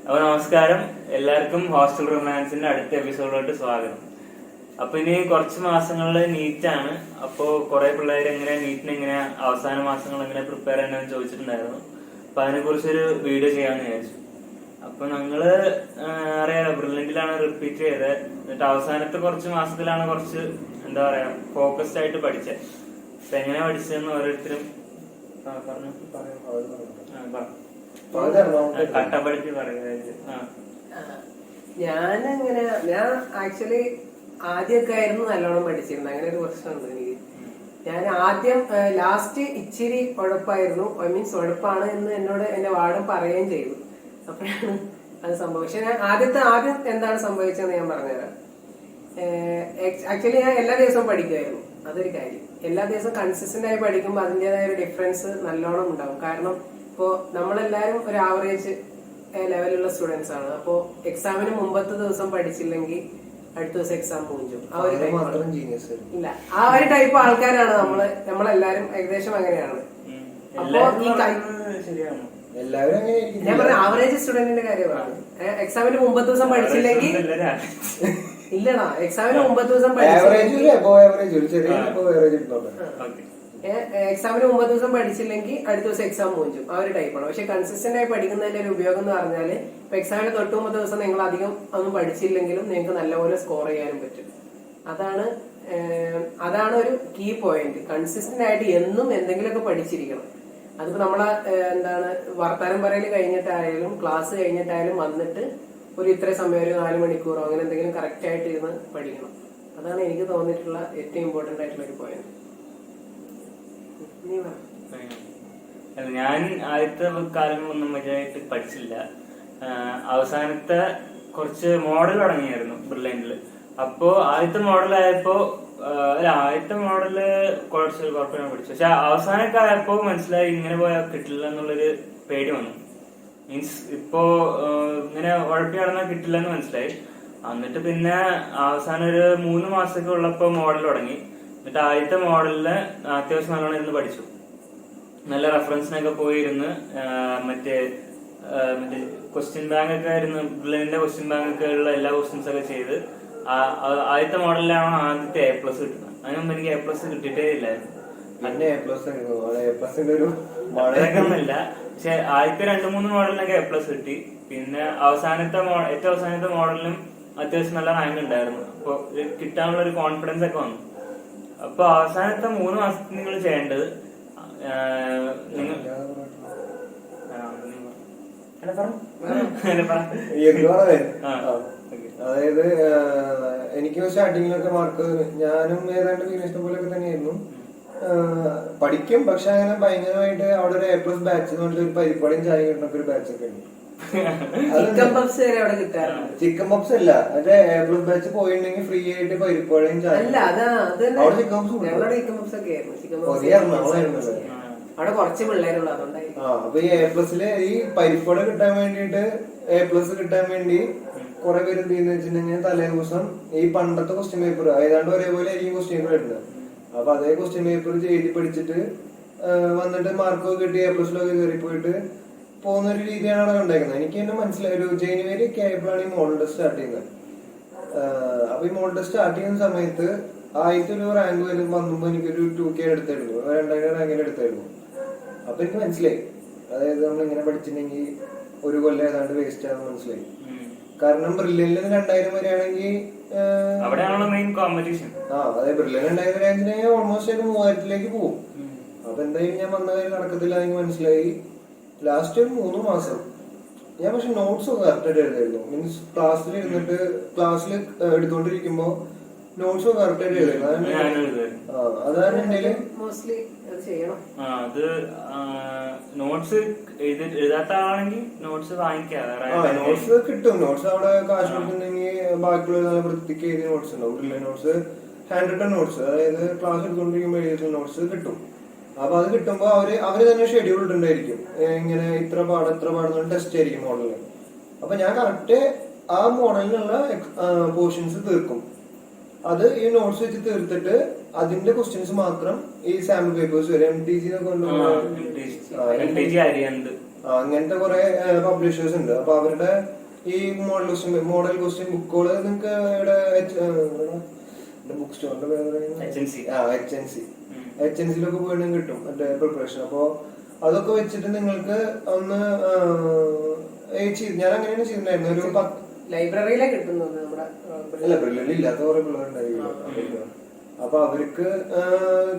അപ്പൊ നമസ്കാരം, എല്ലാവർക്കും ഹോസ്റ്റൽ റൊമാൻസിന്റെ അടുത്ത എപ്പിസോഡിലോട്ട് സ്വാഗതം. അപ്പൊ ഇനി കുറച്ച് മാസങ്ങളില് നീറ്റാണ്. അപ്പോ കുറെ പിള്ളേർ നീറ്റിന് എങ്ങനെ അവസാന മാസങ്ങൾ എങ്ങനെ പ്രിപ്പയർ ചെയ്യണമെന്ന് ചോദിച്ചിട്ടുണ്ടായിരുന്നു. അപ്പൊ അതിനെ കുറിച്ചൊരു വീഡിയോ ചെയ്യാന്ന് വിചാരിച്ചു. അപ്പൊ ഞങ്ങള് അറിയാലോ, ബ്രില്യന്റിലാണ് റിപ്പീറ്റ് ചെയ്തത്. എന്നിട്ട് അവസാനത്തെ കുറച്ച് മാസത്തിലാണ് കുറച്ച് എന്താ പറയാ ഫോക്കസ്ഡ് ആയിട്ട് പഠിച്ചത്. അപ്പൊ എങ്ങനെ പഠിച്ചതെന്ന് ഓരോരുത്തരും പറഞ്ഞു. കട്ടപ്പെടുത്തി പറയുന്നത്. ഞാൻ ആക്ച്വലി ആദ്യമൊക്കെ ആയിരുന്നു നല്ലോണം പഠിച്ചിരുന്നത്. അങ്ങനെ ഒരു പ്രശ്നമുണ്ട് എനിക്ക്. ഞാൻ ആദ്യം ലാസ്റ്റ് ഇച്ചിരി ഉഴപ്പായിരുന്നു. മീൻസ് ഉഴപ്പാണ് എന്ന് എന്നോട് എന്റെ വാർഡൻ പറയുകയും ചെയ്തു. അപ്പോഴാണ് അത് സംഭവം. പക്ഷെ ഞാൻ ആദ്യം എന്താണ് സംഭവിച്ചതെന്ന് ഞാൻ പറഞ്ഞുതരാം. ആക്ച്വലി ഞാൻ എല്ലാ ദിവസവും പഠിക്കുമായിരുന്നു. അതൊരു കാര്യം. എല്ലാ ദിവസവും കൺസിസ്റ്റന്റ് ആയി പഠിക്കുമ്പോൾ അതിൻ്റെതായ ഒരു ഡിഫറൻസ് നല്ലോണം ഉണ്ടാവും. കാരണം ഇപ്പോ നമ്മളെല്ലാരും ഒരു ആവറേജ് ലെവലുള്ള സ്റ്റുഡൻസ് ആണ്. അപ്പോ എക്സാമിന് മുമ്പത്തെ ദിവസം പഠിച്ചില്ലെങ്കിൽ അടുത്ത ദിവസം എക്സാം മൂഞ്ചും. ആ ഒരു ഇല്ല, ആ ഒരു ടൈപ്പ് ആൾക്കാരാണ് നമ്മളെല്ലാരും ഏകദേശം അങ്ങനെയാണ്. അപ്പോ ഈ ഞാൻ പറഞ്ഞ ആവറേജ് സ്റ്റുഡന്റിന്റെ കാര്യമാണ്. എക്സാമിന് മുമ്പത്തെ ദിവസം പഠിച്ചില്ലെങ്കിൽ ഇല്ലടാ, എക്സാമിന് മുമ്പത്തെ ദിവസം എക്സാമിന് മുമ്പത്തെ ദിവസം പഠിച്ചില്ലെങ്കിൽ അടുത്ത ദിവസം എക്സാം മൂഞ്ചും. ആ ഒരു ടൈപ്പാണ്. പക്ഷെ കൺസിസ്റ്റന്റ് ആയി പഠിക്കുന്നതിന്റെ ഒരു ഉപയോഗം എന്ന് പറഞ്ഞാല് ഇപ്പൊ എക്സാമിന് തൊട്ട് മുമ്പത്തെ ദിവസം നിങ്ങൾ അധികം ഒന്നും പഠിച്ചില്ലെങ്കിലും നിങ്ങൾക്ക് നല്ലപോലെ സ്കോർ ചെയ്യാനും പറ്റും. അതാണ് ഒരു കീ പോയിന്റ്. കൺസിസ്റ്റന്റ് ആയിട്ട് എന്നും എന്തെങ്കിലുമൊക്കെ പഠിച്ചിരിക്കണം. അതിപ്പോ നമ്മളെ വർത്താനം പറയൽ കഴിഞ്ഞിട്ടായാലും ക്ലാസ് കഴിഞ്ഞിട്ടായാലും വന്നിട്ട് ഒരു ഇത്ര സമയം, ഒരു 4 മണിക്കൂറോ അങ്ങനെ എന്തെങ്കിലും കറക്റ്റ് ആയിട്ട് ഇരുന്ന് പഠിക്കണം. അതാണ് എനിക്ക് തോന്നിയിട്ടുള്ള ഏറ്റവും ഇമ്പോർട്ടന്റ് ആയിട്ടുള്ള ഒരു പോയിന്റ്. ഞാൻ ആദ്യത്തെ കാലം ഒന്നും മര്യാദയായിട്ട് പഠിച്ചില്ല. അവസാനത്തെ കുറച്ച് മോഡൽ തുടങ്ങിയായിരുന്നു ബ്രില്യന്റില്. അപ്പോ ആദ്യത്തെ മോഡലായപ്പോ ആദ്യത്തെ മോഡല് കുറച്ച് കുഴപ്പമില്ല പഠിച്ചു. പക്ഷെ അവസാനമൊക്കെ ആയപ്പോ മനസ്സിലായി ഇങ്ങനെ പോയാൽ കിട്ടില്ല എന്നുള്ളൊരു പേടി വന്നു. മീൻസ് ഇപ്പോ ഇങ്ങനെ ഉഴപ്പി നടന്നാൽ കിട്ടില്ല എന്ന് മനസ്സിലായി. എന്നിട്ട് പിന്നെ അവസാനം ഒരു 3 മാസമൊക്കെ ഉള്ളപ്പോ മോഡൽ തുടങ്ങി. എന്നിട്ട് ആദ്യത്തെ മോഡലില് അത്യാവശ്യം നല്ലോണം ഇരുന്ന് പഠിച്ചു. നല്ല റെഫറൻസിനൊക്കെ പോയിരുന്ന് മറ്റേ ക്വസ്റ്റ്യൻ ബാങ്ക് ഒക്കെ ആയിരുന്നു. ബ്രില്യന്റിന്റെ ക്വസ്റ്റ്യൻ ബാങ്ക് ഒക്കെ ഉള്ള എല്ലാ ക്വസ്റ്റ്യൻസ് ഒക്കെ ചെയ്ത് ആദ്യത്തെ മോഡലിലാണ് ആദ്യത്തെ A+ കിട്ടുന്നത്. അതിന് മുമ്പ് എനിക്ക് A+ കിട്ടിയിട്ടേ ഇല്ലായിരുന്നു. ഒന്നുമില്ല. പക്ഷെ ആദ്യത്തെ 2-3 മോഡലിനൊക്കെ A+ കിട്ടി. പിന്നെ ഏറ്റവും അവസാനത്തെ മോഡലിനും അത്യാവശ്യം നല്ല റാങ്ക് ഉണ്ടായിരുന്നു. അപ്പൊ കിട്ടാനുള്ള ഒരു കോൺഫിഡൻസ് ഒക്കെ വന്നു. അപ്പൊ അവസാനത്തെ 3 മാസത്തിൽ നിങ്ങൾ ചെയ്യേണ്ടത് അതായത് എനിക്ക് സ്റ്റാർട്ടിങ്ങിലൊക്കെ മാർക്ക് ഞാനും ഏതാണ്ട് വിനേഷിനെ പോലെയൊക്കെ തന്നെയായിരുന്നു. പഠിക്കും, പക്ഷെ അങ്ങനെ ഭയങ്കരമായിട്ട് അവിടെ ഒരു A+ ബാച്ച് എന്ന് പറഞ്ഞിട്ട് ഒരു പരിപാടിയും ചായ കിട്ടുന്ന ഒരു ബാച്ച് ഒക്കെ ഉണ്ട്. ചിക്കൻ പപ്സ് അല്ല, മറ്റേ A+ ബാച്ച് പോയിട്ടുണ്ടെങ്കിൽ ഫ്രീ ആയിട്ട് പരിപ്പാടിയും ചായ. അവിടെ ചിക്കൻ പപ്സ് അവിടെ കുറച്ച് പിള്ളേരുള്ളൂ, അതുകൊണ്ടായിരിക്കും. അപ്പൊ ഈ A+ല് ഈ പരിപ്പാട് കിട്ടാൻ വേണ്ടിട്ട് A+ കിട്ടാൻ വേണ്ടി കുറെ പേര് എന്ത് ചെയ്യുന്ന വെച്ചിട്ടുണ്ടെങ്കിൽ തലേ ദിവസം ഈ പണ്ടത്തെ ക്വസ്റ്റ്യൻ പേപ്പർ ഏതാണ്ട് ഒരേപോലെ ആയിരിക്കും ക്വസ്റ്റ്യൻ പേപ്പർ എടുക്കുന്നത്. അപ്പൊ അതേ ക്വസ്റ്റ്യൻ പേപ്പർ എഴുതി പഠിച്ചിട്ട് വന്നിട്ട് മാർക്കൊക്കെ കിട്ടി A+ലൊക്കെ കയറി പോയിട്ട് പോകുന്ന ഒരു രീതിയാണ് അവിടെ ഉണ്ടാക്കുന്നത്. എനിക്ക് തന്നെ മനസ്സിലായി. ഒരു ജനുവരി ഒക്കെ ആയപ്പോഴാണ് ഈ മോഡൽ ടെസ്റ്റ് സ്റ്റാർട്ട് ചെയ്യുന്നത്. അപ്പൊ ഈ മോഡൽ ടെസ്റ്റ് സ്റ്റാർട്ട് ചെയ്യുന്ന സമയത്ത് ആദ്യത്തെ ഒരു റാങ്ക് വന്നുമ്പോ എനിക്കൊരു 2K എടുത്തായിരുന്നു, 2000 റാങ്കിന് എടുത്തായിരുന്നു. അപ്പൊ എനിക്ക് മനസ്സിലായി, അതായത് നമ്മൾ ഇങ്ങനെ പഠിച്ചിട്ടുണ്ടെങ്കിൽ ഒരു കൊല്ലം ഏതാണ്ട് വേസ്റ്റ് ആണെന്ന് മനസ്സിലായി. കാരണം ബ്രില്യന്റിൽ 2000 വരെയാണെങ്കിൽ അതെ ബ്രില്യന്റ് 2000 റാങ്കിന് ഓൾമോസ്റ്റ് 3000ലേക്ക് പോകും. അപ്പൊ എന്തായാലും ഞാൻ വന്ന കാര്യം നടക്കത്തില്ല എന്ന് മനസ്സിലായി. ലാസ്റ്റ് ഒരു 3 മാസം ഞാൻ പക്ഷെ നോട്ട്സ് ഒക്കെ കറക്റ്റായിട്ട് എഴുതായിരുന്നു. മീൻസ് ക്ലാസ്സിൽ ഇരുന്നിട്ട് ക്ലാസ്സിൽ എടുത്തോണ്ടിരിക്കുമ്പോ നോട്ട്സ് ഒക്കെ കറക്റ്റായിട്ട് എഴുതായിരുന്നു. അതാണ് എന്റെ മോസ്റ്റ്ലി അത് നോട്ട്സ് എഴുതാത്ത ആളാണെങ്കിൽ നോട്ട്സ് വാങ്ങിക്കാതെ നോട്ട്സ് കിട്ടും. നോട്ട്സ് അവിടെ കാശ് കൊടുത്തിട്ടുണ്ടെങ്കിൽ ബാക്കിയുള്ള നല്ല വൃത്തിക്ക് എഴുതിയ നോട്ട്സ് ഉണ്ടാവും. നോട്ട്സ് ഹാൻഡ് റിട്ടൺ നോട്ട്സ്, അതായത് ക്ലാസ് എടുത്തോണ്ടിരിക്കുമ്പോൾ എഴുതിയ നോട്ട്സ് കിട്ടും. അപ്പൊ അത് കിട്ടുമ്പോ അവര് തന്നെ ഷെഡ്യൂൾ ഇട്ടുണ്ടായിരിക്കും. ഇങ്ങനെ ഇത്ര പാടുന്ന ടെസ്റ്റ് ആയിരിക്കും മോഡലിന്. അപ്പൊ ഞാൻ കറക്റ്റ് ആ മോഡലിനുള്ള പോർഷൻസ് തീർക്കും. അത് ഈ നോട്ട്സ് വെച്ച് തീർത്തിട്ട് അതിന്റെ ക്വസ്റ്റ്യൻസ് മാത്രം ഈ സാമ്പിൾ പേപ്പേഴ്സ് വരെ MTG അങ്ങനത്തെ കുറെ പബ്ലിഷേഴ്സ് ഉണ്ട്. അപ്പൊ അവരുടെ ഈ മോഡൽ ക്വസ്റ്റ്യൻ ബുക്കുകള് നിങ്ങൾക്ക് ഇവിടെ ബുക്ക് സ്റ്റോറിന്റെ പേര് HNC പോയിട്ട് കിട്ടും മറ്റേ പ്രിപ്പറേഷൻ. അപ്പൊ അതൊക്കെ വെച്ചിട്ട് നിങ്ങൾക്ക് ഒന്ന് ഞാൻ അങ്ങനെയാണ് ചെയ്തിട്ടുണ്ടായിരുന്നു. ഒരു ലൈബ്രറിയിലെ കിട്ടുന്നത് അല്ല ബ്രില്യൻ്റ് ഇല്ലാത്ത കുറെ പിള്ളേരുണ്ടായിരുന്നു. അപ്പൊ അവർക്ക്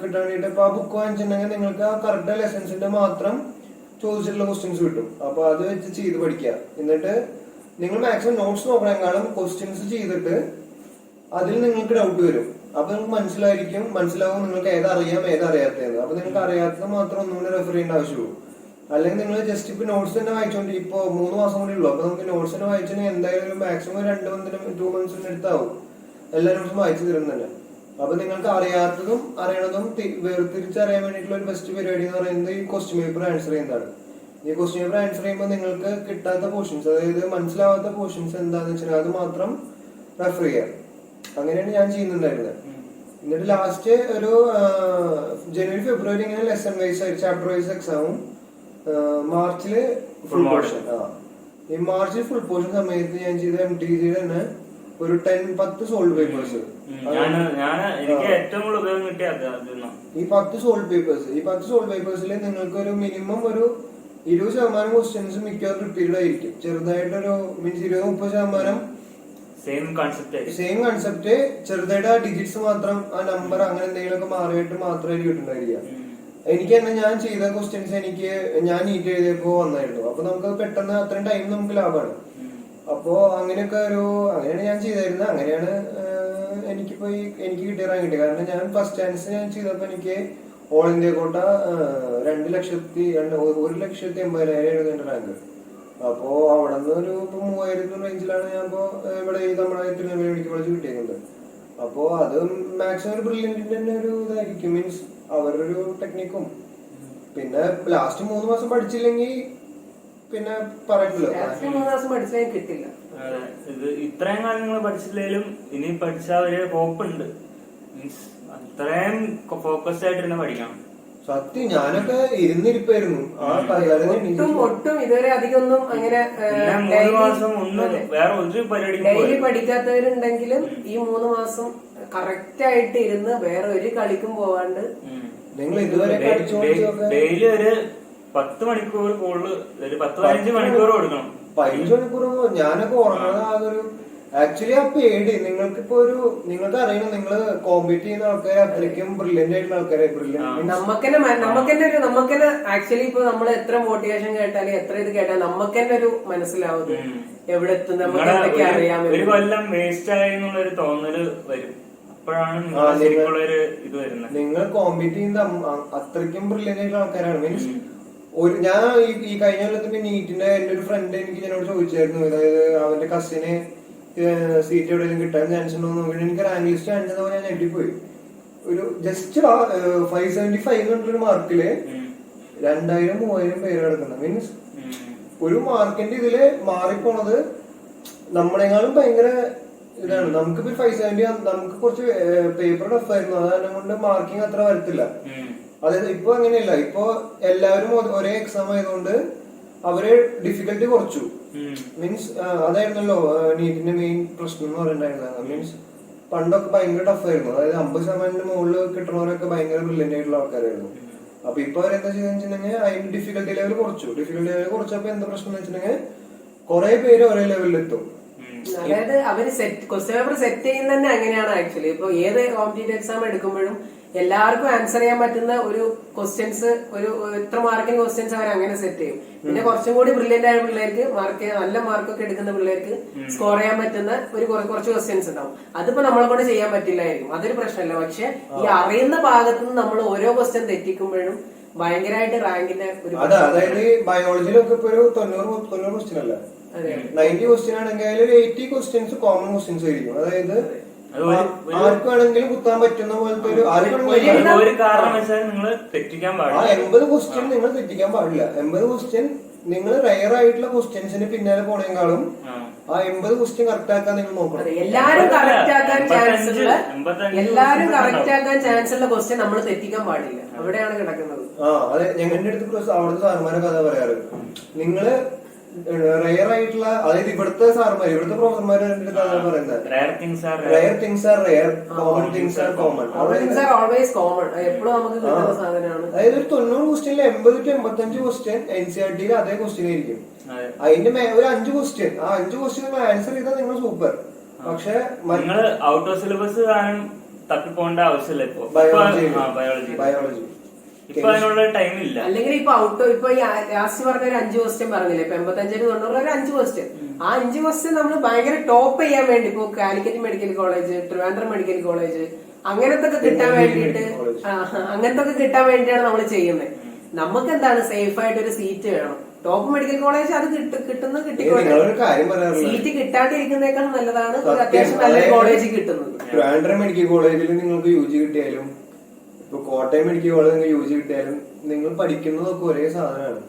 കിട്ടാൻ വേണ്ടിട്ട് ഇപ്പൊ ആ ബുക്ക് വാങ്ങിച്ചിട്ടുണ്ടെങ്കിൽ നിങ്ങൾക്ക് ആ കറക്റ്റ് ലെസൺസിന്റെ മാത്രം ചോദിച്ചിട്ടുള്ള ക്വസ്റ്റ്യൻസ് കിട്ടും. അപ്പൊ അത് വെച്ച് ചെയ്ത് പഠിക്കുക. എന്നിട്ട് നിങ്ങൾ മാക്സിമം നോട്ട്സ് നോക്കണേക്കാളും ക്വസ്റ്റ്യൻസ് ചെയ്തിട്ട് അതിൽ നിങ്ങൾക്ക് ഡൗട്ട് വരും. അപ്പൊ നിങ്ങൾക്ക് മനസ്സിലാവും നിങ്ങൾക്ക് ഏതറിയാം ഏതറിയാത്തതെന്ന്. അപ്പൊ നിങ്ങൾക്ക് അറിയാത്തത് മാത്രം ഒന്നുകൂടി റെഫർ ചെയ്യേണ്ട ആവശ്യമുള്ളൂ. അല്ലെങ്കിൽ നിങ്ങൾ ജസ്റ്റ് ഇപ്പൊ നോട്ട്സ് തന്നെ വായിച്ചോണ്ട് ഇപ്പൊ 3 മാസം കൂടി ഉള്ളൂ. അപ്പൊ നമുക്ക് നോട്ട്സ് തന്നെ വായിച്ചിട്ടുണ്ടെങ്കിൽ എന്തായാലും മാക്സിമം 2 മന്ത്സിന് അടുത്താവും എല്ലാ നോട്ട്സും വായിച്ചു തരുന്നതന്നെ. അപ്പൊ നിങ്ങൾക്ക് അറിയാത്തതും അറിയണതും വേർതിരിച്ചറിയാൻ വേണ്ടിയിട്ടുള്ള ഒരു ബെസ്റ്റ് പരിപാടി എന്ന് പറയുന്നത് ഈ ക്വസ്റ്റ്യൻ പേപ്പർ ആൻസർ ചെയ്യുന്നതാണ്. ഈ ക്വസ്റ്റ്യൻ പേപ്പർ ആൻസർ ചെയ്യുമ്പോൾ നിങ്ങൾക്ക് കിട്ടാത്ത പോർഷൻസ്, അതായത് മനസ്സിലാവാത്ത പോർഷൻസ് എന്താണെന്ന് വെച്ചാൽ അത് മാത്രം റെഫർ ചെയ്യാം. അങ്ങനെയാണ് ഞാൻ ചെയ്യുന്നുണ്ടായിരുന്നത്. എന്നിട്ട് ലാസ്റ്റ് ഒരു ജനുവരി ഫെബ്രുവരി ഇങ്ങനെ ലെസൺ വൈസ് ചാപ്റ്റർ വൈസ് എക്സാമും മാർച്ചില് ഫുൾ പോർഷൻ. ഈ മാർച്ചിൽ ഫുൾ പോർഷൻ സമയത്ത് ഞാൻ ചെയ്ത MTG തന്നെ ഒരു 10 സോൾവ് പേപ്പേഴ്സ്. എനിക്ക് ഏറ്റവും കൂടുതൽ ഉപയോഗം കിട്ടിയത് ഈ 10 സോൾവ് പേപ്പേഴ്സിൽ നിങ്ങൾക്ക് ഒരു മിനിമം ഒരു 20% ക്വസ്റ്റ്യൻസ് മിക്കവാറും റിപ്പീറ്റഡ് ആയിരിക്കും. ചെറുതായിട്ടൊരു മീൻസ് 20-30% സെയിം കൺസെപ്റ്റ് ചെറുതായിട്ട് ആ ഡിജിറ്റ്സ് മാത്രം ആ നമ്പർ അങ്ങനെ എന്തെങ്കിലുമൊക്കെ മാറിയിട്ട് മാത്രമായിരിക്കും കിട്ടുന്നുണ്ടായിരിക്കുക. എനിക്ക് തന്നെ ഞാൻ ചെയ്ത ക്വസ്റ്റ്യൻസ് ഞാൻ നീറ്റ് എഴുതിയപ്പോ വന്നായിരുന്നു. അപ്പൊ നമുക്ക് പെട്ടെന്ന് അത്രയും ടൈം നമുക്ക് ലാഭമാണ്. അപ്പോ അങ്ങനെയാണ് ഞാൻ ചെയ്തായിരുന്നത്. അങ്ങനെയാണ് എനിക്ക് കിട്ടിയ റാങ്ക് കിട്ടിയത്. കാരണം ഞാൻ ഫസ്റ്റ് ചാൻസ് ഞാൻ ചെയ്തപ്പോ എനിക്ക് ഓൾ ഇന്ത്യ കോട്ട 1,80,000 എഴുതേണ്ട റാങ്ക്. അപ്പോ അവിടെ നിന്ന് ഒരു 3,000 റേഞ്ചിലാണ് ഞാൻ ഇപ്പോ ഇവിടെ നമ്മുടെ തിരുനെല്ലി മെഡിക്കൽ കോളേജ് കിട്ടിയത്. അപ്പോ അത് മാക്സിമം ഒരു ബ്രില്യന്റിന്റെ തന്നെ ഒരു ഇതായിരിക്കും. മീൻസ് അവരുടെ ഒരു ടെക്നിക്കും. പിന്നെ ലാസ്റ്റ് 3 മാസം പഠിച്ചില്ലെങ്കിൽ പിന്നെ പറയത്തില്ല. കിട്ടില്ല. ഇത് ഇത്രയും കാലം നിങ്ങൾ പഠിച്ചില്ലെങ്കിലും ഇനി പഠിച്ചാൽ ഒരു ഹോപ്പുണ്ട്. മീൻസ് അത്രയും ഫോക്കസ്ഡ് ആയിട്ട് തന്നെ പഠിക്കണം. സത്യം ഞാനൊക്കെ ഇരുന്നിരിപ്പായിരുന്നു ആ ഒട്ടും ഇതുവരെ അധികം ഒന്നും അങ്ങനെ വേറെ ഒരു പരിപാടി ഡെയിലി പഠിക്കാത്തവരുണ്ടെങ്കിലും ഈ 3 മാസം കറക്റ്റ് ആയിട്ട് ഇരുന്ന് വേറെ ഒരു കളിക്കും പോവാണ്ട് നിങ്ങൾ ഇതുവരെ ഡെയിലി ഒരു 10 മണിക്കൂർ കൂടുതൽ ഒരു 10-15 മണിക്കൂർ കൊടുക്കണം. 15 മണിക്കൂർ ഞാനൊക്കെ ഉറങ്ങുന്നത് ആകൊരു ആക്ച്വലി ആ പേടി നിങ്ങൾക്ക് അറിയണം. നിങ്ങൾ കോമ്പീറ്റ് ചെയ്യുന്ന ആൾക്കാർ അത്രയ്ക്കും ബ്രില്യന്റ് ആയിട്ടുള്ള ആൾക്കാരെ നമുക്കെന്നെ ആക്ച്വലി ഇപ്പൊ നമ്മൾ എത്ര മോട്ടിവേഷൻ കേട്ടാലും എത്ര ഇത് കേട്ടാലും നമുക്ക് തന്നെ ഒരു മനസ്സിലാവുന്നത് എവിടെ എത്തും, നമുക്ക് എന്തൊക്കെ അറിയാൻ. ഒരു കൊല്ലം വേസ്റ്റ് ആയി എന്നുള്ളൊരു തോന്നല് വരും. അപ്പോഴാണ് ഇത് വരുന്നത്. നിങ്ങൾ കോമ്പീറ്റ് ചെയ്യുന്ന അത്രയ്ക്കും ബ്രില്യന്റ് ആയിട്ടുള്ള ആൾക്കാരാണ്. മീൻസ് ഞാൻ ഈ കഴിഞ്ഞ കൊല്ലത്തിന്റെ നീറ്റിന്റെ എന്റെ ഒരു ഫ്രണ്ട് എന്നോട് ചോദിച്ചായിരുന്നു. അതായത് അവന്റെ കസിന് സീറ്റ് എവിടെയെങ്കിലും കിട്ടാൻ ചാൻസ് ഉണ്ടോ എന്ന് നോക്കിയിട്ട് എനിക്ക് റാങ്ക് ലിസ്റ്റ് കാണിച്ചതോ ഞാൻ ഞെട്ടിപ്പോയി. ഒരു ജസ്റ്റ് 575 എന്നൊരു മാർക്കില് 2,000-3,000 പേര് കിടക്കുന്നത്. മീൻസ് ഒരു മാർക്കിന്റെ ഇതില് മാറിപ്പോണത് നമ്മളെക്കാളും ഭയങ്കര ഇതാണ്. നമുക്കിപ്പോ 570 നമുക്ക് കുറച്ച് പേപ്പർ ടഫ് ആയിരുന്നു. അത് കാരണം കൊണ്ട് മാർക്കിംഗ് അത്ര വരത്തില്ല. അതായത് ഇപ്പൊ അങ്ങനെയല്ല. ഇപ്പൊ എല്ലാവരും ഒരേ എക്സാം ആയതുകൊണ്ട് അവര് ഡിഫിക്കൽട്ടി കുറച്ചു. മീൻസ് അതായിരുന്നല്ലോ നീറ്റിന്റെ മെയിൻ പ്രശ്നം എന്ന് പറയുന്നുണ്ടായിരുന്നത്. മീൻസ് പണ്ടൊക്കെ ഭയങ്കര ടഫായിരുന്നു. അതായത് 50% മുകളിൽ കിട്ടണവരൊക്കെ ഭയങ്കര ബ്രില്യന്റ് ആയിട്ടുള്ള ആൾക്കാരായിരുന്നു. അപ്പൊ ഇപ്പൊ അവരെന്താ ചെയ്തെന്ന് വെച്ചിട്ടുണ്ടെങ്കിൽ അതിന്റെ ഡിഫിക്കൽട്ടി ലെവൽ കുറച്ചു. കുറച്ചപ്പോ എന്താ പ്രശ്നം എന്ന് വെച്ചിട്ടുണ്ടെങ്കിൽ കുറെ പേര് ഒരേ ലെവലിൽ എത്തും. അതായത് അവര് ക്വസ്റ്റ്യൻ പേപ്പർ സെറ്റ് ചെയ്യുന്നത് തന്നെ അങ്ങനെയാണ്. ആക്ച്വലി ഇപ്പൊ ഏത് കോമ്പറ്റീറ്റീവ് എക്സാം എടുക്കുമ്പോഴും എല്ലാവർക്കും ആൻസർ ചെയ്യാൻ പറ്റുന്ന ഒരു ക്വസ്റ്റ്യൻസ്, ഒരു ഇത്ര മാർക്കിന് ക്വസ്റ്റ്യൻസ് അവർ അങ്ങനെ സെറ്റ് ചെയ്യും. പിന്നെ കുറച്ചും കൂടി ബ്രില്യന്റ് ആയ പിള്ളേർക്ക് നല്ല മാർക്കൊക്കെ എടുക്കുന്ന പിള്ളേർക്ക് സ്കോർ ചെയ്യാൻ പറ്റുന്ന കുറച്ച് ക്വസ്റ്റ്യൻസ് ഉണ്ടാവും. അതിപ്പോ നമ്മളെ കൊണ്ട് ചെയ്യാൻ പറ്റില്ലായിരിക്കും, അതൊരു പ്രശ്നമല്ല. പക്ഷെ ഈ അറിയുന്ന ഭാഗത്ത് നിന്ന് നമ്മൾ ഓരോ ക്വസ്റ്റ്യൻ തെറ്റിക്കുമ്പോഴും ഭയങ്കരമായിട്ട് റാങ്കിന്റെ ഒരു അതായത് ബയോളജിയിലൊക്കെ ഇപ്പൊ ഒരു 90 ക്വസ്റ്റ്യൻ അല്ല, 90 ക്വസ്റ്റ്യൻ ആണെങ്കിൽ അതിൽ 80 ക്വസ്റ്റ്യൻസ് കോമൺ ക്വസ്റ്റ്യൻസ് ആയിരിക്കും. അതായത് ആർക്കാണെങ്കിലും കുത്താൻ പറ്റുന്ന പോലത്തെ ഒരു 80 ക്വസ്റ്റ്യൻ നിങ്ങൾ തെറ്റിക്കാൻ പാടില്ല. 80 ക്വസ്റ്റ്യൻ നിങ്ങൾ റയർ ആയിട്ടുള്ള ക്വസ്റ്റ്യൻസിന് പിന്നാലെ പോണേക്കാളും ആ 80 ക്വസ്റ്റ്യൻ കറക്റ്റ് ആക്കാൻ നിങ്ങൾ നോക്കണം. എല്ലാരും കറക്റ്റ് ആക്കാൻ ചാൻസ് ഉള്ള ക്വസ്റ്റ്യൻ നമ്മൾ തെറ്റിക്കാൻ പാടില്ല. അവിടെയാണ് കിടക്കുന്നത്. അതെ, ഞങ്ങളുടെ അടുത്ത് അവിടുത്തെ സാറുമാരെ കഥ പറയാറ്, നിങ്ങള് റയർ ആയിട്ടുള്ള, അതായത് ഇവിടുത്തെ സാറുമാര്, ഇവിടുത്തെ പ്രൊഫസർമാര് പറയുന്നത് rare things are rare, common things are common. എപ്പോഴും നമുക്ക് കിട്ടുന്ന സാധനമാണ്. അതായത് ഒരു 90 ക്വസ്റ്റ്യനിൽ 80 to 85 ക്വസ്റ്റ്യൻ NCERT അതേ ക്വസ്റ്റ്യൻ ആയിരിക്കും. അതിന്റെ ഒരു 5 ക്വസ്റ്റ്യൻ, ആ 5 ക്വസ്റ്റ്യൻ നിങ്ങൾ ആൻസർ ചെയ്താൽ നിങ്ങൾ സൂപ്പർ. പക്ഷെ നിങ്ങൾ ഔട്ട് ഓഫ് സിലബസ് തപ്പിപ്പോണ്ട ആവശ്യമില്ല. ഇപ്പൊ ബയോളജി ഇപ്പൊ അതിനുള്ള ടൈം ഇല്ല. അല്ലെങ്കിൽ ഇപ്പൊ ഇപ്പൊ ഈ ലാസ്റ്റ് പറഞ്ഞ ഒരു 5 ക്വസ്റ്റ്യൻ പറഞ്ഞില്ലേ, ഇപ്പൊ 85 തൊണ്ണൂറ് ഒരു 5 ക്വസ്റ്റ്യൻ, ആ 5 ക്വസ്റ്റ്യൻ നമ്മൾ ഭയങ്കര ടോപ്പ് ചെയ്യാൻ വേണ്ടി, ഇപ്പൊ Calicut medical college, Trivandrum medical college, അങ്ങനത്തെ കിട്ടാൻ വേണ്ടിയിട്ട്, അങ്ങനത്തെ കിട്ടാൻ വേണ്ടിയാണ് നമ്മൾ ചെയ്യുന്നത്. നമുക്ക് എന്താണ് സേഫ് ആയിട്ട് ഒരു സീറ്റ് വേണം. ടോപ്പ് മെഡിക്കൽ കോളേജ് അത് കിട്ടുന്ന കിട്ടിക്കോട്ടെ, സീറ്റ് കിട്ടാണ്ടിരിക്കുന്നേക്കാൾ നല്ലതാണ് അത്യാവശ്യം നല്ല കോളേജ് കിട്ടുന്നത്. ട്രിവാൻഡ്രം മെഡിക്കൽ കോളേജിൽ നിങ്ങൾക്ക് UG കിട്ടിയാലും, ഇപ്പൊ കോട്ടയം മെഡിക്കൽ കോളേജിൽ നിങ്ങൾക്ക് UG കിട്ടിയാലും, നിങ്ങൾ പഠിക്കുന്നതൊക്കെ ഒരേ സാധനമാണ്.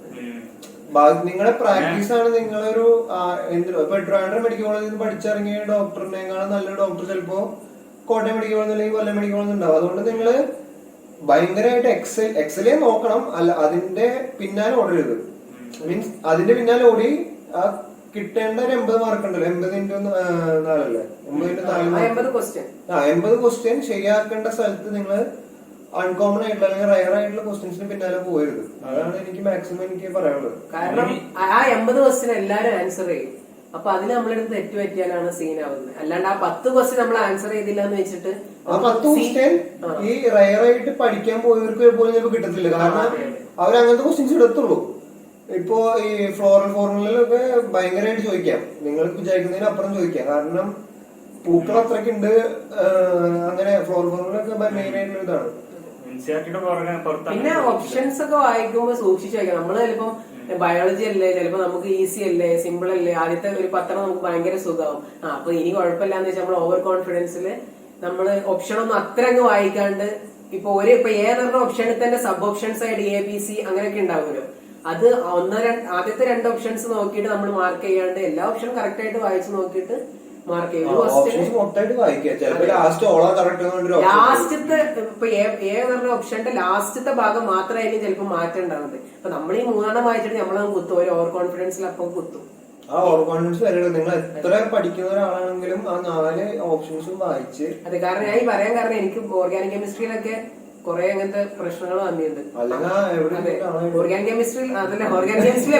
നിങ്ങളുടെ പ്രാക്ടീസ് ആണ് നിങ്ങളൊരു ഇപ്പൊ ട്രിവാൻഡ്രം മെഡിക്കൽ കോളേജിൽ നിന്ന് പഠിച്ചിറങ്ങിയ ഡോക്ടറിനേക്കാളും നല്ലൊരു ഡോക്ടർ ചിലപ്പോ കോട്ടയം മെഡിക്കൽ കോളേജ് അല്ലെങ്കിൽ കൊല്ലം മെഡിക്കൽ കോളേജ് ഉണ്ടാവും. അതുകൊണ്ട് നിങ്ങള് ഭയങ്കരമായിട്ട് എക്സലേ നോക്കണം. അല്ല, അതിന്റെ പിന്നാലെ ഓടരുത്. മീൻസ് അതിന്റെ പിന്നാലെ ഓടി കിട്ടേണ്ട ഒരു 80 മാർക്ക് ഉണ്ടല്ലോ, 80 ക്വസ്റ്റ്യൻ ശരിയാക്കേണ്ട സ്ഥലത്ത് നിങ്ങൾ അൺകോമൺ ആയിട്ടുള്ള അല്ലെങ്കിൽ റയർ ആയിട്ടുള്ള ക്വസ്റ്റ്യൻസിന് പിന്നാലെ പോകരുത്. അതാണ് എനിക്ക് മാക്സിമം എനിക്ക് പറയാനുള്ളത്. കാരണം ആ 80 ക്വസ്റ്റ്യൻ എല്ലാരും ആൻസർ ചെയ്യും. അപ്പൊ അതിന് നമ്മളെടുത്ത് തെറ്റ് പറ്റിയാലാണ് സീൻ ആവുന്നത്. അല്ലാണ്ട് ആ 10 ക്വസ്റ്റ്യൻ നമ്മൾ ആൻസർ ചെയ്തില്ല എന്ന് വെച്ചിട്ട് ആ 10 ക്വസ്റ്റ്യൻ ഈ റയർ ആയിട്ട് പഠിക്കാൻ പോയവർക്ക് പോലും ചിലപ്പോൾ കിട്ടത്തില്ല. കാരണം അവരങ്ങനത്തെ ക്വസ്റ്റ്യൻസ് എടുത്തുള്ളൂ. ഇപ്പോ ഈ ഫ്ലോറൽ ഫോർമുലയിലൊക്കെ ഭയങ്കരമായിട്ട് ചോദിക്കാം, നിങ്ങൾ വിചാരിക്കുന്നതിന് അപ്പുറം ചോദിക്കാം. കാരണം പൂക്കൾ അത്രയ്ക്കുണ്ട്. അങ്ങനെ ഫ്ലോറൽ ഫോർമുലൊക്കെ മെയിൻ ആയിട്ടുള്ള ഇതാണ്. പിന്നെ ഓപ്ഷൻസ് ഒക്കെ വായിക്കുമ്പോൾ സൂക്ഷിച്ചു വായിക്കാം. നമ്മള് ചിലപ്പോ ബയോളജി അല്ലേ, ചിലപ്പോ നമുക്ക് ഈസി അല്ലേ, സിമ്പിൾ അല്ലേ, ആദ്യത്തെ ഒരു 10 നമുക്ക് ഭയങ്കര സുഖമാവും. അപ്പൊ ഇനി കുഴപ്പമില്ലാന്ന് വെച്ചാൽ നമ്മൾ ഓവർ കോൺഫിഡൻസില് നമ്മള് ഓപ്ഷൻ ഒന്നും അത്ര അങ്ങ് വായിക്കാണ്ട്, ഇപ്പൊ ഏതൊരു ഓപ്ഷനിൽ തന്നെ സബ് ഓപ്ഷൻസ് ആയിട്ട് ABC അങ്ങനെയൊക്കെ ഉണ്ടാവുമല്ലോ, അത് ആദ്യത്തെ 2 ഓപ്ഷൻസ് നോക്കിയിട്ട് നമ്മൾ മാർക്ക് ചെയ്യാണ്ട് എല്ലാ ഓപ്ഷനും കറക്റ്റ് ആയിട്ട് വായിച്ചു നോക്കിയിട്ട് മാർക്ക് ചെയ്യും. ലാസ്റ്റത്തെ ഇപ്പൊ ഏതൊരു ഓപ്ഷന്റെ ലാസ്റ്റത്തെ ഭാഗം മാത്രമായിരിക്കും ചിലപ്പോൾ മാറ്റം ഉണ്ടാവുന്നത്. അപ്പൊ നമ്മൾ ഈ 3 വായിച്ചിട്ട് നമ്മളത് കുത്തും, ഒരു ഓവർ കോൺഫിഡൻസിൽ അപ്പം കുത്തും. ആ ഓവർ കോൺഫിഡൻസ് വരെ നിങ്ങൾ എത്ര പഠിക്കുന്ന ഒരാളാണെങ്കിലും ആ 4 ഓപ്ഷൻസും വായിച്ച്. അതെ, കാരണം ഞാൻ ഈ പറയാൻ കാരണം എനിക്ക് ഓർഗാനിക് കെമിസ്ട്രിയിലൊക്കെ കുറെ അങ്ങനത്തെ പ്രശ്നങ്ങൾ വന്നിട്ടുണ്ട്. ഓർഗാനിക് കെമിസ്ട്രി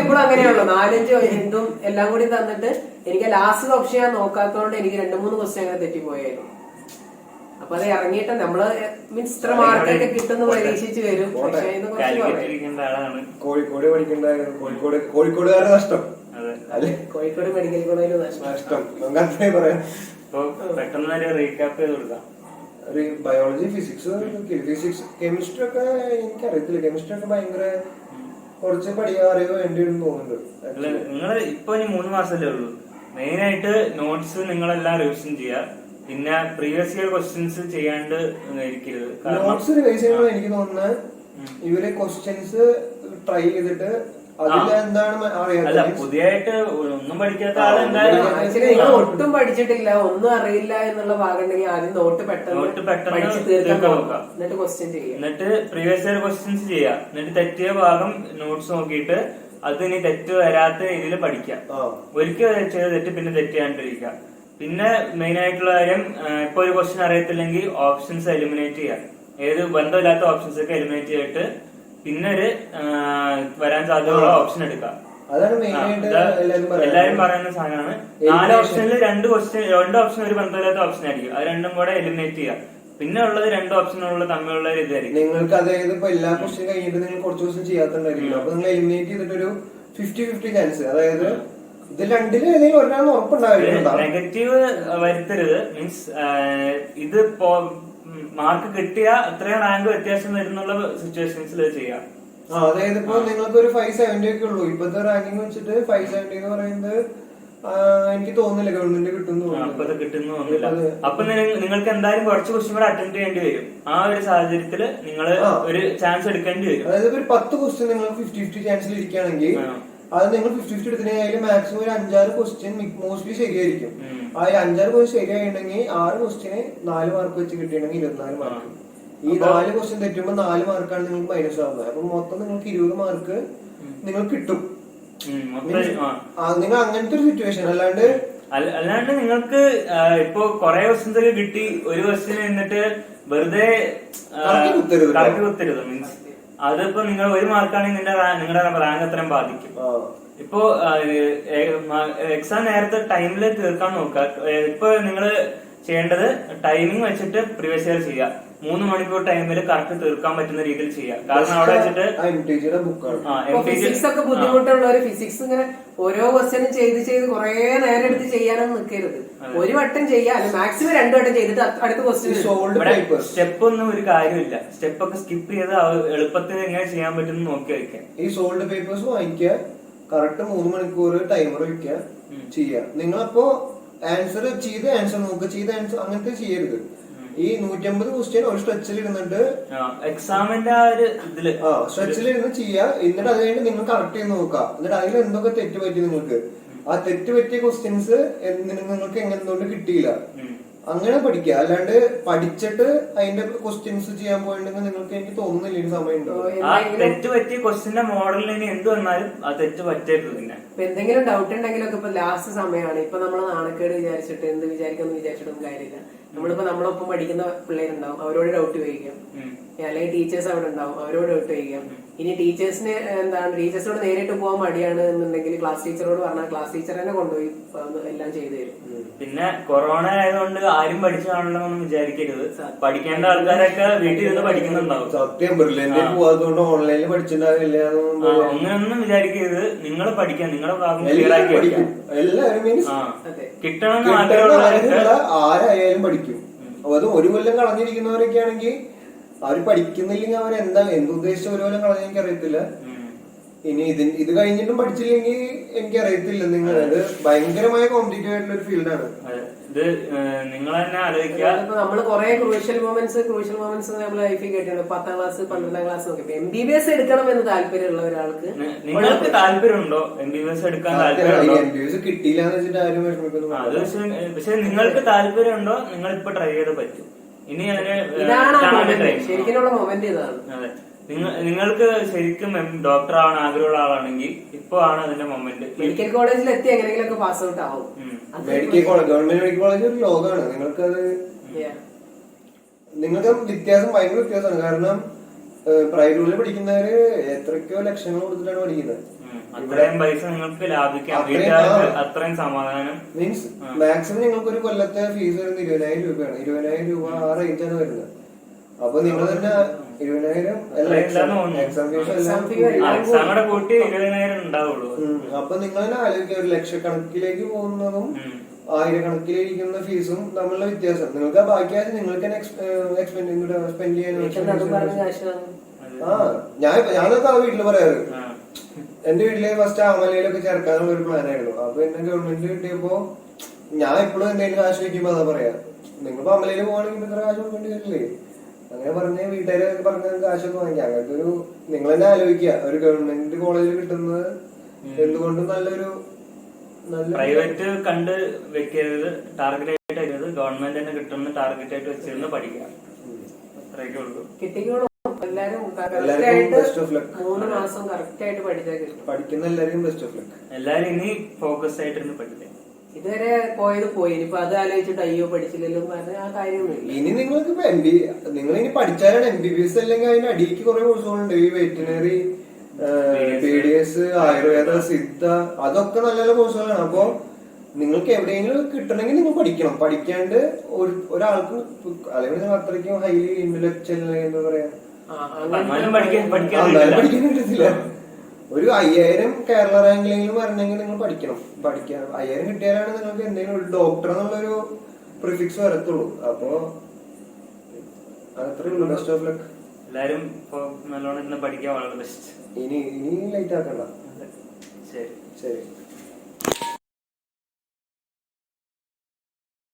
എപ്പോഴും അങ്ങനെയാണല്ലോ, 4-5 എന്തും എല്ലാം കൂടി തന്നിട്ട് എനിക്ക് ലാസ്റ്റ് ഓപ്ഷൻ ഞാൻ നോക്കാത്തതുകൊണ്ട് എനിക്ക് 2-3 ക്വസ്റ്റ്യൻ അങ്ങനെ തെറ്റിപ്പോയായിരുന്നു. അപ്പൊ അത് ഇറങ്ങിയിട്ട് നമ്മള് മീൻസ് ഇത്ര മാർക്കൊക്കെ കിട്ടുന്ന പ്രതീക്ഷിച്ച് വരും. പക്ഷെ ഇത് കോഴിക്കോട് പഠിക്കണ്ടായിരുന്നു. കോഴിക്കോടുകാരുടെ നഷ്ടം. കോഴിക്കോട് മെഡിക്കൽ കോളേജിൽ നഷ്ടം. നമുക്ക് പറയാം. പെട്ടെന്ന് റീക്യാപ്പ് ചെയ്ത് കൊടുക്കാം. ബയോളജി, ഫിസിക്സ്, കെമിസ്ട്രി ഒക്കെ എനിക്കറിയത്തില്ല. കെമിസ്ട്രി ഒക്കെ ഭയങ്കര കുറച്ച് അറിവ് വേണ്ടി തോന്നുന്നുണ്ട്. നിങ്ങൾ ഇപ്പൊ 3 മാസമല്ലേ ഉള്ളൂ. മെയിൻ ആയിട്ട് നോട്ട്സ് നിങ്ങളെല്ലാം റിവിഷൻ ചെയ്യുക. പിന്നെ പ്രീവിയസ് ഇയർ ക്വസ്റ്റ്യൻസ് ചെയ്യാണ്ട് ഇരിക്കരുത്. നോട്ട്സ് റിവൈസ് ചെയ്യുമ്പോൾ എനിക്ക് തോന്നുന്നത് ഇവര് ക്വസ്റ്റ്യൻസ് ട്രൈ ചെയ്തിട്ട് അല്ല, പുതിയായിട്ട് ഒന്നും പഠിക്കാത്ത ആളെന്തായാലും ഒട്ടും പഠിച്ചിട്ടില്ല, ഒന്നും അറിയില്ല എന്നുള്ള ഭാഗം ഉണ്ടെങ്കിൽ ആദ്യം നോട്ട് പെട്ടെന്ന് എന്നിട്ട് ക്വസ്റ്റ്യൻ ചെയ്യുക, എന്നിട്ട് പ്രീവിയസ് ഇയർ ക്വസ്റ്റ്യൻസ് ചെയ്യുക. എന്നിട്ട് തെറ്റിയ ഭാഗം നോട്ട്സ് നോക്കിയിട്ട് അത് ഇനി തെറ്റ് വരാത്ത രീതിയിൽ പഠിക്കാം. ഒരിക്കൽ ചെയ്ത തെറ്റ് പിന്നെ തെറ്റ് ചെയ്യാണ്ടിരിക്കുക. പിന്നെ മെയിൻ ആയിട്ടുള്ള കാര്യം, ഇപ്പൊ ഒരു ക്വസ്റ്റ്യൻ അറിയത്തില്ലെങ്കിൽ ഓപ്ഷൻസ് എലിമിനേറ്റ് ചെയ്യുക. ഏത് ബന്ധമില്ലാത്ത ഓപ്ഷൻസ് ഒക്കെ എലിമിനേറ്റ് ചെയ്തിട്ട് പിന്നെ ഒരു വരാൻ സാധ്യതയുള്ള ഓപ്ഷൻ എടുക്കാം. എല്ലാരും പറയുന്ന സാധനമാണ്. 4 ഓപ്ഷനിൽ 2 ഓപ്ഷൻ ഒരു ബന്ധമില്ലാത്ത ഓപ്ഷൻ ആയിരിക്കും. അത് രണ്ടും കൂടെ എലിമിനേറ്റ് ചെയ്യാം. പിന്നെ ഉള്ളത് 2 ഓപ്ഷനുള്ള തമ്മിലുള്ള ഒരു ഇതായിരിക്കും. നിങ്ങൾക്ക് അതായത് ഇപ്പൊ എല്ലാ ക്വസ്റ്റ്യൻ കഴിഞ്ഞിട്ട് നിങ്ങൾ കുറച്ച് ദിവസം ചെയ്യാത്തുണ്ടായിരിക്കും. അപ്പൊ നിങ്ങൾ എലിമിനേറ്റ് ചെയ്തിട്ട് ഒരു 50-50 ചാൻസ്, അതായത് ഇത് രണ്ടിലും ഏതെങ്കിലും ഒരാൾ ഉറപ്പുണ്ടാവില്ല. നെഗറ്റീവ് വരുത്തരുത്. മീൻസ് ഇത് മാർക്ക് കിട്ടിയ അത്രയും റാങ്ക് വ്യത്യാസം വരുന്നുള്ള സിറ്റുവേഷൻസിൽ ചെയ്യാം. അതായത് ഇപ്പൊ നിങ്ങൾക്ക് ഒരു 570 ഒക്കെ ഉള്ളൂ. ഇപ്പത്തെ റാങ്കിങ് വെച്ചിട്ട് 570 എന്ന് പറയുന്നത് എനിക്ക് തോന്നുന്നില്ല ഗവൺമെന്റ് കിട്ടുന്നു. അപ്പൊ നിങ്ങൾക്ക് എന്തായാലും കുറച്ച് ക്വസ്റ്റ്യൻ കൂടെ അറ്റൻഡ് ചെയ്യേണ്ടി വരും. ആ ഒരു സാഹചര്യത്തിൽ നിങ്ങൾ ഒരു ചാൻസ് എടുക്കേണ്ടി വരും. അതായത് ഒരു 10 ക്വസ്റ്റ്യൻ നിങ്ങൾ 50-50 ചാൻസിൽ ഇരിക്കുകയാണെങ്കിൽ അത് നിങ്ങൾ 50-50 എടുത്തിട്ടുണ്ടെങ്കിൽ മാക്സിമം ഒരു 5-6 ക്വസ്റ്റ്യൻ മോസ്റ്റ്ലി ശരിയായിരിക്കും. ആ 5-6 ക്വസ്റ്റ്യൻ ശരിയായിട്ടുണ്ടെങ്കിൽ 6 ക്വസ്റ്റ്യന് 4 മാർക്ക് വെച്ച് കിട്ടിയിട്ടുണ്ടെങ്കിൽ 24 മാർക്ക്. ഈ 4 ക്വസ്റ്റ്യൻ തെറ്റുമ്പോൾ 4 മാർക്കാണ് നിങ്ങൾക്ക് മൈനസ് ആവുന്നത്. അപ്പൊ മൊത്തം നിങ്ങൾക്ക് 20 മാർക്ക് നിങ്ങൾക്ക് കിട്ടും. നിങ്ങൾ അങ്ങനത്തെ ഒരു സിറ്റുവേഷൻ. അല്ലാണ്ട് നിങ്ങൾക്ക് ഇപ്പൊ കൊറേ ക്വസ്റ്റ്യൻസ് ഒക്കെ കിട്ടി, ഒരു ക്വസ്റ്റ്യൻ എന്നിട്ട് വെറുതെ കറക്റ്റ് കുത്തരുത്. മീൻസ് അതിപ്പോ നിങ്ങൾ 1 മാർക്കാണെങ്കിൽ നിങ്ങളുടെ റാങ്ക് അത്രയും ബാധിക്കും. ഇപ്പോ എക്സാം നേരത്തെ ടൈമിൽ തീർക്കാൻ നോക്കുക. ഇപ്പൊ നിങ്ങള് ചെയ്യേണ്ടത് ടൈമിംഗ് വെച്ചിട്ട് പ്രീവിയസ് ഇയർ ചെയ്യുക. 3 മണിക്കൂർ ടൈമിൽ കറക്റ്റ് തീർക്കാൻ പറ്റുന്ന രീതിയിൽ ചെയ്യാം. കാരണം അവിടെ വെച്ചിട്ട് ഫിസിക്സ് ഒക്കെ ബുദ്ധിമുട്ടുള്ളവര് ഫിസിക്സ് ഇങ്ങനെ ഓരോ ക്വസ്റ്റ്യനും ചെയ്ത് കുറെ നേരം എടുത്ത് ചെയ്യാനൊന്നും നിൽക്കരുത്. ഒരു വട്ടം ചെയ്യാം, അല്ലെങ്കിൽ മാക്സിമം 2 വട്ടം ചെയ്തിട്ട് അടുത്ത ക്വസ്റ്റ്യൻ. സ്റ്റെപ്പ് ഒന്നും ഒരു കാര്യമില്ല. സ്റ്റെപ്പ് ഒക്കെ സ്കിപ്പ് ചെയ്ത് എളുപ്പത്തിൽ എങ്ങനെ ചെയ്യാൻ പറ്റും നോക്കി വയ്ക്കാം. ഈ സോൾഡ് പേപ്പേഴ്സ് വാങ്ങിക്കുക, കറക്റ്റ് 3 മണിക്കൂർ ടൈമർ വെക്കുക, ചെയ്യാം. നിങ്ങളപ്പോ ആൻസർ നോക്കുക, ചെയ്ത ആൻസർ അങ്ങനത്തെ ചെയ്യരുത്. ഈ 150 ക്വസ്റ്റ്യൻ ഒരു സ്ട്രെച്ചിൽ ഇരുന്നിട്ട് എക്സാമിന്റെ ആ ഒരു ഇതില് സ്ട്രെച്ചിൽ ഇരുന്ന് ചെയ്യുക. എന്നിട്ട് അത് കഴിഞ്ഞിട്ട് നിങ്ങൾ കറക്റ്റ് ചെയ്ത് നോക്കുക. എന്നിട്ട് അതിൽ എന്തൊക്കെ തെറ്റ് പറ്റി നിങ്ങൾക്ക്, ആ തെറ്റ് പറ്റിയ ക്വസ്റ്റ്യൻസ് നിങ്ങൾക്ക് എന്തുകൊണ്ട് കിട്ടിയില്ല, അങ്ങനെ പഠിക്കുക. അല്ലാണ്ട് പഠിച്ചിട്ട് അതിന്റെ ക്വസ്റ്റ്യൻസ് ചെയ്യാൻ പോയിട്ടുണ്ടെങ്കിൽ നിങ്ങൾക്ക് എനിക്ക് തോന്നുന്നില്ല ഇനി സമയമുണ്ടോ. ആ തെറ്റ് പറ്റിയ ക്വസ്റ്റ്യന്റെ മോഡലിന് ഇനി എന്ത് വന്നാലും ആ തെറ്റ് പറ്റരുത്. പിന്നെ എന്തെങ്കിലും ഡൗട്ട് ഉണ്ടെങ്കിലൊക്കെ ഇപ്പൊ ലാസ്റ്റ് സമയമാണ്. ഇപ്പൊ നമ്മള് നാണക്കേട് വിചാരിച്ചിട്ട് എന്ത് വിചാരിക്കാന്ന് വിചാരിച്ചിട്ടൊന്നും കാര്യമില്ല. നമ്മളിപ്പോ നമ്മളൊപ്പം പഠിക്കുന്ന പിള്ളേരുണ്ടാവും, അവരോട് ഡൗട്ട് ചോദിക്കാം. അല്ലെങ്കിൽ ടീച്ചേഴ്സ് അവിടെ ഉണ്ടാവും, അവരോട് ഡൗട്ട് ചോദിക്കാം. ഇനി ടീച്ചേഴ്സിന് ടീച്ചേഴ്സിനോട് നേരിട്ട് പോകാൻ മടിയാണ് എന്നുണ്ടെങ്കിൽ ക്ലാസ് ടീച്ചറോട് പറഞ്ഞാൽ ക്ലാസ് ടീച്ചർ തന്നെ കൊണ്ടുപോയി എല്ലാം ചെയ്തു തരും. പിന്നെ കൊറോണ ആയതുകൊണ്ട് ആരും പഠിച്ചു കാണണമെന്ന് വിചാരിക്കരുത്. പഠിക്കേണ്ട ആൾക്കാരൊക്കെ വീട്ടിൽ ഇരുന്ന് പഠിക്കുന്നുണ്ടാവും. സത്യം പോകാത്തതുകൊണ്ട് ഓൺലൈനിൽ പഠിച്ചിട്ടുണ്ടാവില്ല. അങ്ങനെയൊന്നും വിചാരിക്കരുത്. നിങ്ങൾ പഠിക്കാൻ നിങ്ങളുടെ ഭാഗം ക്ലിയർ ആക്കി പഠിക്കും. എല്ലാവരും കിട്ടണമെന്ന് ആഗ്രഹമുള്ളവരൊക്കെ ആരായാലും പഠിക്കും. അത് 1 കൊല്ലം കളഞ്ഞിരിക്കുന്നവരൊക്കെ ആണെങ്കിൽ അവര് പഠിക്കുന്നില്ലെങ്കിൽ എന്തുദ്ദേശിച്ച 1 കൊല്ലം കളഞ്ഞ എനിക്ക് അറിയത്തില്ല. ഇനി ഇത് കഴിഞ്ഞിട്ടും പഠിച്ചില്ലെങ്കിൽ എനിക്ക് അറിയത്തില്ല. നിങ്ങൾ അത് ഭയങ്കരമായ കോമ്പറ്റീറ്റീവ് ആയിട്ടുള്ള ഒരു ഫീൽഡാണ്. ഇത് നിങ്ങൾ തന്നെ ആലോചിക്കുക. നമ്മള് കുറെ ക്രൂഷ്യൽ മൊമെന്റ്സ് നമ്മൾ ലൈഫിൽ കേട്ടിട്ടുണ്ട്. 10ാം ക്ലാസ് 12ാം ക്ലാസ് നോക്കി MBBS എടുക്കണം എന്ന് താല്പര്യമുള്ള ഒരാൾക്ക്, നിങ്ങൾക്ക് താല്പര്യമുണ്ടോ MBBS എടുക്കാൻ താല്പര്യമുണ്ടോ? MBBS കിട്ടിയില്ല എന്ന് വെച്ചിട്ട് ആരും വിഷമിക്കുന്നു. അത് പക്ഷെ നിങ്ങൾക്ക് താല്പര്യമുണ്ടോ, നിങ്ങൾ ഇപ്പൊ ട്രൈ ചെയ്ത് പറ്റും. ഇനി ശരിക്കുള്ള മൊമെന്റ് ഇതാണ്. അതെ, നിങ്ങൾക്ക് ശരിക്കും ഡോക്ടർ ആവാൻ ആഗ്രഹമുള്ള ആളാണെങ്കിൽ ഇപ്പൊ ആണ് അതിന്റെ മൊമെന്റ്. മെഡിക്കൽ കോളേജിൽ എത്തി എങ്ങനെയെങ്കിലും പാസ് ഔട്ട് ആവും. ഗവൺമെന്റ് മെഡിക്കൽ കോളേജ് ഒരു ലോകമാണ്. നിങ്ങൾക്ക് ഭയങ്കര വ്യത്യാസമാണ്. കാരണം പ്രൈവറ്റിൽ പഠിക്കുന്നവര് എത്രയ്ക്കോ ലക്ഷങ്ങൾ കൊടുത്തിട്ടാണ് പഠിക്കുന്നത്. അത്രയും പൈസ നിങ്ങൾക്ക് ലാഭിക്കാം, അത്രയും സമാധാനം. മീൻസ് മാക്സിമം നിങ്ങൾക്ക് ഒരു കൊല്ലത്തെ ഫീസ് വരുന്നത് 20,000 രൂപയാണ്. 20,000 രൂപ ആ റേഞ്ചാണ് വരുന്നത്. അപ്പൊ നിങ്ങൾ തന്നെ 20,000 എക്സാമിടെ കൂട്ടി 20,000 ഉണ്ടാവുള്ളൂ. അപ്പൊ നിങ്ങൾ തന്നെ ആലോചിക്കുക, 1 ലക്ഷക്കണക്കിലേക്ക് പോകുന്നതും 1000കണക്കിലിരിക്കുന്ന ഫീസും തമ്മിലുള്ള വ്യത്യാസം. നിങ്ങൾക്ക് ആ ബാക്കി നിങ്ങൾക്ക് തന്നെ സ്പെൻഡ് ചെയ്യാൻ. ഞാനൊക്കെ ആ വീട്ടില് പറയാറ്. എന്റെ വീട്ടില് ഫസ്റ്റ് അമലയിലൊക്കെ ചേർക്കാനുള്ള ഒരു പ്ലാൻ ആയിരുന്നു. അപ്പൊ എന്നെ ഗവൺമെന്റ് കിട്ടിയപ്പോ ഞാൻ എപ്പോഴും എന്തെങ്കിലും കാശ് വയ്ക്കുമ്പോ അതാ പറയാ, നിങ്ങൾ അമലയിൽ പോവാണെങ്കിൽ ഇത്ര കാശ് കൊടുക്കേണ്ടി വരില്ലേ, അങ്ങനെ പറഞ്ഞ് വീട്ടുകാരൊക്കെ പറഞ്ഞ കാശൊക്കെ വാങ്ങിക്കാം. അങ്ങനത്തെ ഒരു നിങ്ങൾ തന്നെ ആലോചിക്കുക, ഒരു ഗവൺമെന്റ് കോളേജിൽ കിട്ടുന്നത് എന്തുകൊണ്ടും നല്ലൊരു പ്രൈവറ്റ് കണ്ട് വെക്കരുത്, ടാർഗറ്റ് ആയിട്ട് വരുന്നത് ഗവൺമെന്റ് തന്നെ കിട്ടുന്ന ടാർഗറ്റ് ആയിട്ട് വെച്ചിരുന്ന് പഠിക്കാം. അത്രയൊക്കെ ഉള്ളൂ. കിട്ടിക്കോളും. എല്ലാരും 3 മാസം കറക്റ്റ് ആയിട്ട് പഠിച്ചാൽ പഠിക്കുന്ന എല്ലാവരും ബെസ്റ്റ് ഓഫ് ലക്ക്. എല്ലാരും ഇനി ഫോക്കസ് ആയിട്ടിരുന്ന് പഠിക്കാം. ഇതുവരെ പോയത് പോയി, ഇനിയിപ്പോ അത് ആലോചിച്ചിട്ട് അയ്യോ പഠിച്ചില്ലല്ലോ പറഞ്ഞ ആ കാര്യമൊന്നുമില്ല. ഇനി നിങ്ങൾക്ക് നിങ്ങൾ ഇനി പഠിച്ചാലാണ് MBBS അല്ലെങ്കിൽ അതിന് അടിയിലേക്ക് കുറെ കോഴ്സുകളുണ്ട്. ഈ വെറ്റിനറി, PDS, ആയുർവേദ, സിദ്ധ, അതൊക്കെ നല്ല നല്ല കോഴ്സുകളാണ്. അപ്പൊ നിങ്ങൾക്ക് എവിടെയെങ്കിലും കിട്ടണമെങ്കിൽ നിങ്ങൾ പഠിക്കണം. പഠിക്കാണ്ട് ഒരാൾക്ക് അല്ലെങ്കിൽ നിങ്ങൾ അത്രയ്ക്കും ഹൈലി ഇന്റലക്ച്വൽ എന്താ പറയാ പഠിക്കാൻ പറ്റത്തില്ല. ഒരു 5000 കേരള റാങ്കിലെങ്കിലും വരണമെങ്കിൽ നിങ്ങൾ പഠിക്കണം. 5000 കിട്ടിയാലാണ് നിങ്ങൾക്ക് എന്തെങ്കിലും ഒരു ഡോക്ടർ എന്നുള്ളൊരു പ്രിഫിക്സ് വരത്തുള്ളൂ. അപ്പോ അത്രേ ഉള്ളൂ. Best of luck. എല്ലാരും നല്ലോണം പഠിക്കാൻ വളരെ ബെസ്റ്റ്. ഇനി ലൈറ്റ് ആക്കണ്ട. ശരി.